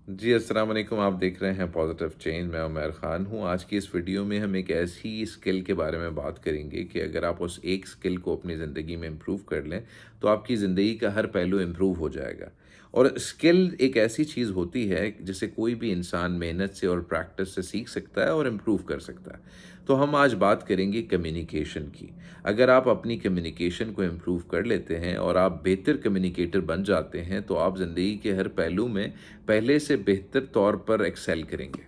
जी, अस्सलाम वालेकुम। आप देख रहे हैं पॉजिटिव चेंज। मैं उमर ख़ान हूँ। आज की इस वीडियो में हम एक ऐसी स्किल के बारे में बात करेंगे कि अगर आप उस एक स्किल को अपनी ज़िंदगी में इम्प्रूव कर लें, तो आपकी ज़िंदगी का हर पहलू इम्प्रूव हो जाएगा। और स्किल एक ऐसी चीज़ होती है जिसे कोई भी इंसान मेहनत से और प्रैक्टिस से सीख सकता है और इम्प्रूव कर सकता है। तो हम आज बात करेंगे कम्युनिकेशन की। अगर आप अपनी कम्युनिकेशन को इम्प्रूव कर लेते हैं और आप बेहतर कम्युनिकेटर बन जाते हैं, तो आप ज़िंदगी के हर पहलू में पहले से बेहतर तौर पर एक्सेल करेंगे।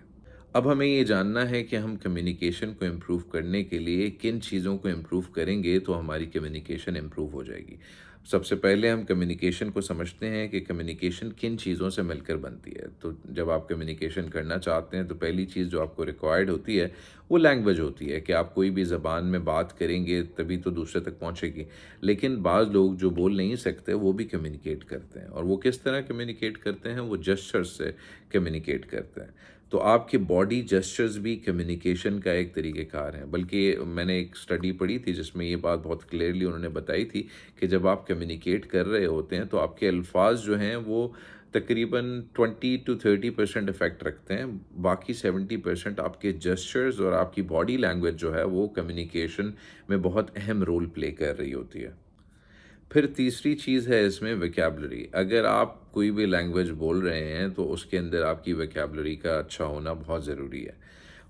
अब हमें ये जानना है कि हम कम्युनिकेशन को इम्प्रूव करने के लिए किन चीज़ों को इम्प्रूव करेंगे तो हमारी कम्युनिकेशन इम्प्रूव हो जाएगी। सबसे पहले हम कम्युनिकेशन को समझते हैं कि कम्युनिकेशन किन चीज़ों से मिलकर बनती है। तो जब आप कम्युनिकेशन करना चाहते हैं तो पहली चीज़ जो आपको रिक्वायर्ड होती है वो लैंग्वेज होती है कि आप कोई भी ज़बान में बात करेंगे तभी तो दूसरे तक पहुँचेगी। लेकिन बाज़ लोग जो बोल नहीं सकते वो भी कम्युनिकेट करते हैं, और वो किस तरह कम्युनिकेट करते हैं, वो जेस्चर्स से कम्युनिकेट करते हैं। तो आपके बॉडी जेस्चर्स भी कम्युनिकेशन का एक तरीक़ेकार है। बल्कि मैंने एक स्टडी पढ़ी थी जिसमें ये बात बहुत क्लियरली उन्होंने बताई थी कि जब आप कम्युनिकेट कर रहे होते हैं तो आपके अल्फाज जो हैं वो तकरीबन 20 टू 30% इफ़ेक्ट रखते हैं। बाकी 70% आपके जेस्चर्स और आपकी बॉडी लैंग्वेज जो है वो कम्युनिकेशन में बहुत अहम रोल प्ले कर रही होती है। फिर तीसरी चीज़ है इसमें वोकैब्युलरी। अगर आप कोई भी लैंग्वेज बोल रहे हैं तो उसके अंदर आपकी वोकैब्युलरी का अच्छा होना बहुत ज़रूरी है।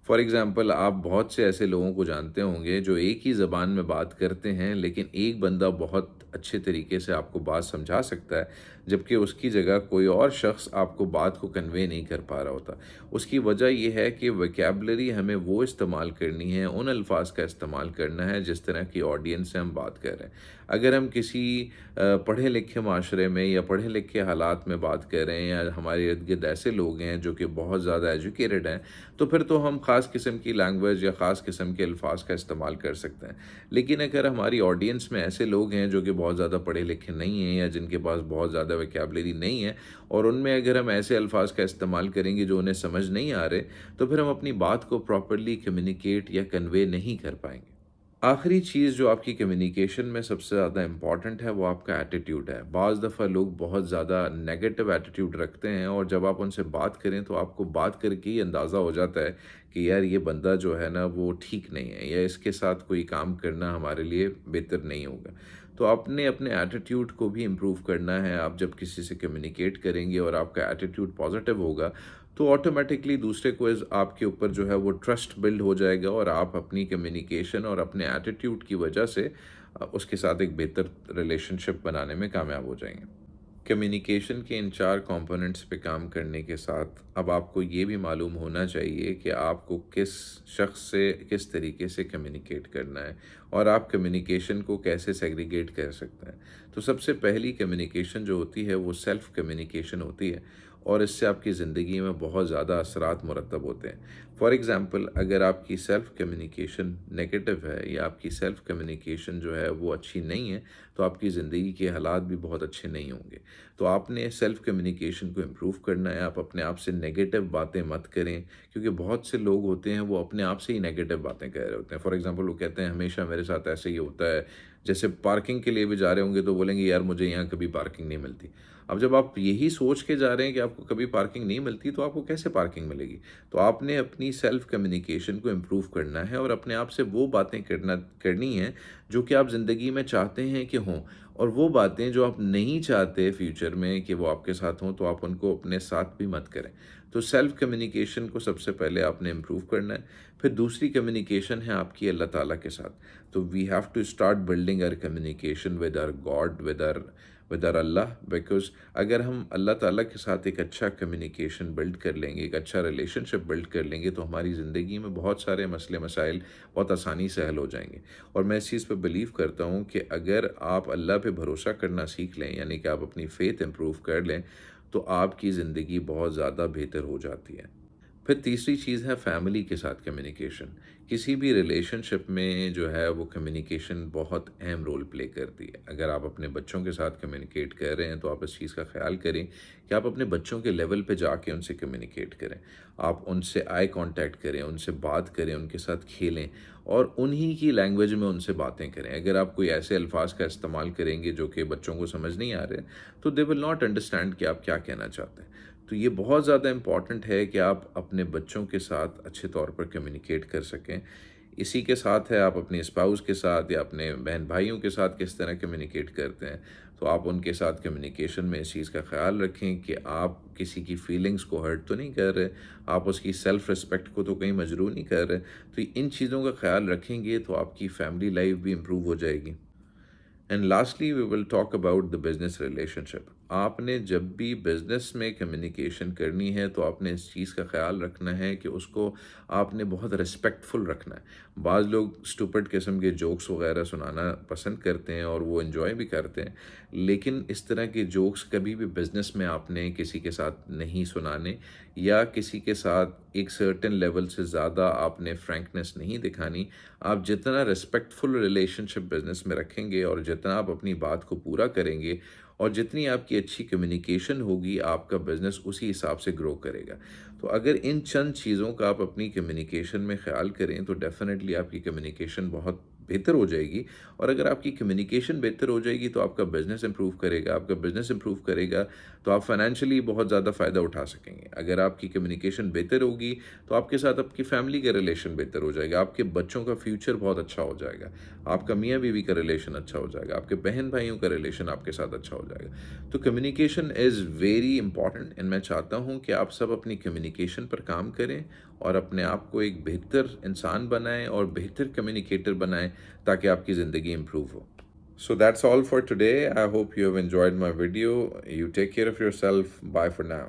फॉर एग्ज़ाम्पल, आप बहुत से ऐसे लोगों को जानते होंगे जो एक ही ज़बान में बात करते हैं, लेकिन एक बंदा बहुत अच्छे तरीके से आपको बात समझा सकता है, जबकि उसकी जगह कोई और शख्स आपको बात को कन्वे नहीं कर पा रहा होता। उसकी वजह ये है कि वोकैब्युलरी हमें वो इस्तेमाल करनी है, उन अल्फाज का इस्तेमाल करना है जिस तरह की ऑडियंस से हम बात कर रहे हैं। अगर हम किसी पढ़े लिखे माशरे में या पढ़े लिखे हालात में बात कर रहे हैं, या हमारे इर्द गिर्द ऐसे लोग हैं जो कि बहुत ज़्यादा एजुकेटेड हैं, तो फिर तो हम ख़ास किस्म की लैंग्वेज या ख़ास किस्म के अल्फाज का इस्तेमाल कर सकते हैं। लेकिन अगर हमारी ऑडियंस में ऐसे लोग हैं जो कि बहुत ज़्यादा पढ़े लिखे नहीं हैं, या जिनके पास बहुत ज़्यादा वोकैब्युलरी नहीं है, और उनमें अगर हम ऐसे अल्फाज का इस्तेमाल करेंगे जो उन्हें समझ नहीं आ रहे, तो फिर हम अपनी बात को प्रॉपरली कम्युनिकेट या कन्वे नहीं कर पाएंगे। आखिरी चीज़ जो आपकी कम्युनिकेशन में सबसे ज़्यादा इम्पॉर्टेंट है वो आपका एटीट्यूड है। बाज़ दफ़ा लोग बहुत ज़्यादा नेगेटिव एटीट्यूड रखते हैं, और जब आप उनसे बात करें तो आपको बात करके ही अंदाज़ा हो जाता है कि यार ये बंदा जो है ना वो ठीक नहीं है, या इसके साथ कोई काम करना हमारे लिए बेहतर नहीं होगा। तो आपने अपने एटीट्यूड को भी इम्प्रूव करना है। आप जब किसी से कम्युनिकेट करेंगे और आपका एटीट्यूड पॉजिटिव होगा, तो ऑटोमेटिकली दूसरे को इस आपके ऊपर जो है वो ट्रस्ट बिल्ड हो जाएगा, और आप अपनी कम्युनिकेशन और अपने एटीट्यूड की वजह से उसके साथ एक बेहतर रिलेशनशिप बनाने में कामयाब हो जाएंगे। कम्युनिकेशन के इन 4 कंपोनेंट्स पे काम करने के साथ अब आपको ये भी मालूम होना चाहिए कि आपको किस शख्स से किस तरीके से कम्युनिकेट करना है, और आप कम्युनिकेशन को कैसे सेग्रीगेट कर सकते हैं। तो सबसे पहली कम्युनिकेशन जो होती है वो सेल्फ कम्युनिकेशन होती है, और इससे आपकी ज़िंदगी में बहुत ज़्यादा असरात मुरतब होते हैं। फॉर एग्ज़ाम्पल, अगर आपकी सेल्फ कम्युनिकेशन नेगेटिव है या आपकी सेल्फ कम्युनिकेशन जो है वो अच्छी नहीं है, तो आपकी ज़िंदगी के हालात भी बहुत अच्छे नहीं होंगे। तो आपने सेल्फ कम्युनिकेशन को इम्प्रूव करना है। आप अपने आप से नेगेटिव बातें मत करें, क्योंकि बहुत से लोग होते हैं वो अपने आप से ही नेगेटिव बातें कह रहे होते हैं। फॉर एग्ज़ाम्पल, वो कहते हैं हमेशा मेरे साथ ऐसे ही होता है। जैसे पार्किंग के लिए भी जा रहे होंगे तो बोलेंगे यार मुझे यहाँ कभी पार्किंग नहीं मिलती। अब जब आप यही सोच के जा रहे हैं कि आपको कभी पार्किंग नहीं मिलती, तो आपको कैसे पार्किंग मिलेगी? तो आपने अपनी सेल्फ कम्युनिकेशन को इम्प्रूव करना है, और अपने आप से वो बातें करनी हैं जो कि आप ज़िंदगी में चाहते हैं कि हों, और वो बातें जो आप नहीं चाहते फ्यूचर में कि वो आपके साथ हों, तो आप उनको अपने साथ भी मत करें। तो सेल्फ कम्युनिकेशन को सबसे पहले आपने इम्प्रूव करना है। फिर दूसरी कम्युनिकेशन है आपकी अल्लाह ताला के साथ। तो we have to start building our communication with our God, with our Allah, because अगर हम अल्लाह ताला के साथ एक अच्छा कम्युनिकेशन बिल्ड कर लेंगे, एक अच्छा रिलेशनशिप बिल्ड कर लेंगे, तो हमारी ज़िंदगी में बहुत सारे मसले मसाइल बहुत आसानी से हल हो जाएँगे। और मैं इस चीज़ पे बिलीव करता हूँ कि अगर आप अल्लाह पे भरोसा करना सीख लें, यानी कि आप अपनी फ़ेथ इम्प्रूव कर लें, तो आपकी ज़िंदगी बहुत ज़्यादा बेहतर हो जाती है। फिर तीसरी चीज़ है फैमिली के साथ कम्युनिकेशन। किसी भी रिलेशनशिप में जो है वो कम्युनिकेशन बहुत अहम रोल प्ले करती है। अगर आप अपने बच्चों के साथ कम्युनिकेट कर रहे हैं तो आप इस चीज़ का ख़्याल करें कि आप अपने बच्चों के लेवल पे जाके उनसे कम्युनिकेट करें। आप उनसे आई कॉन्टैक्ट करें, उनसे बात करें, उनके साथ खेलें, और उन्हीं की लैंग्वेज में उनसे बातें करें। अगर आप कोई ऐसे अल्फाज का इस्तेमाल करेंगे जो कि बच्चों को समझ नहीं आ रहे, तो दे विल नॉट अंडरस्टैंड कि आप क्या कहना चाहते हैं। تو یہ بہت زیادہ امپورٹنٹ ہے کہ آپ اپنے بچوں کے ساتھ اچھے طور پر کمیونیکیٹ کر سکیں۔ اسی کے ساتھ ہے آپ اپنے اسپاؤس کے ساتھ یا اپنے بہن بھائیوں کے ساتھ کس طرح کمیونیکیٹ کرتے ہیں، تو آپ ان کے ساتھ کمیونیکیشن میں اس چیز کا خیال رکھیں کہ آپ کسی کی فیلنگز کو ہرٹ تو نہیں کر رہے، آپ اس کی سیلف رسپیکٹ کو تو کہیں مجروح نہیں کر رہے۔ تو ان چیزوں کا خیال رکھیں گے تو آپ کی فیملی لائف بھی امپروو ہو جائے گی۔ And lastly we will talk about the business relationship. آپ نے جب بھی بزنس میں کمیونیکیشن کرنی ہے تو آپ نے اس چیز کا خیال رکھنا ہے کہ اس کو آپ نے بہت ریسپیکٹفل رکھنا ہے۔ بعض لوگ اسٹوپڈ قسم کے جوکس وغیرہ سنانا پسند کرتے ہیں اور وہ انجوائے بھی کرتے ہیں، لیکن اس طرح کے جوکس کبھی بھی بزنس میں آپ نے کسی کے ساتھ نہیں سنانے، یا کسی کے ساتھ ایک سرٹن لیول سے زیادہ آپ نے فرینکنس نہیں دکھانی۔ آپ جتنا ریسپیکٹفل ریلیشن شپ بزنس میں رکھیں گے اور جتنا آپ اپنی بات کو پورا کریں گے اور جتنی آپ کی اچھی کمیونیکیشن ہوگی، آپ کا بزنس اسی حساب سے گرو کرے گا۔ تو اگر ان چند چیزوں کا آپ اپنی کمیونیکیشن میں خیال کریں تو ڈیفینیٹلی آپ کی کمیونیکیشن بہت بہتر ہو جائے گی، اور اگر آپ کی کمیونیکیشن بہتر ہو جائے گی تو آپ کا بزنس امپروو کرے گا، آپ کا بزنس امپروو کرے گا تو آپ فائنینشلی بہت زیادہ فائدہ اٹھا سکیں گے۔ اگر آپ کی کمیونیکیشن بہتر ہوگی تو آپ کے ساتھ آپ کی فیملی کا ریلیشن بہتر ہو جائے گا، آپ کے بچوں کا فیوچر بہت اچھا ہو جائے گا، آپ کا میاں بیوی کا ریلیشن اچھا ہو جائے گا، آپ کے بہن بھائیوں کا ریلیشن آپ کے ساتھ اچھا ہو جائے گا۔ تو communication is very important, and میں چاہتا ہوں کہ آپ سب اپنی کمیونیکیشن پر کام کریں اور اپنے آپ کو ایک بہتر انسان بنائیں اور بہتر کمیونیکیٹر بنائیں تاکہ آپ کی زندگی improve who. So that's all for today. I hope you have enjoyed my video. You take care of yourself. Bye for now.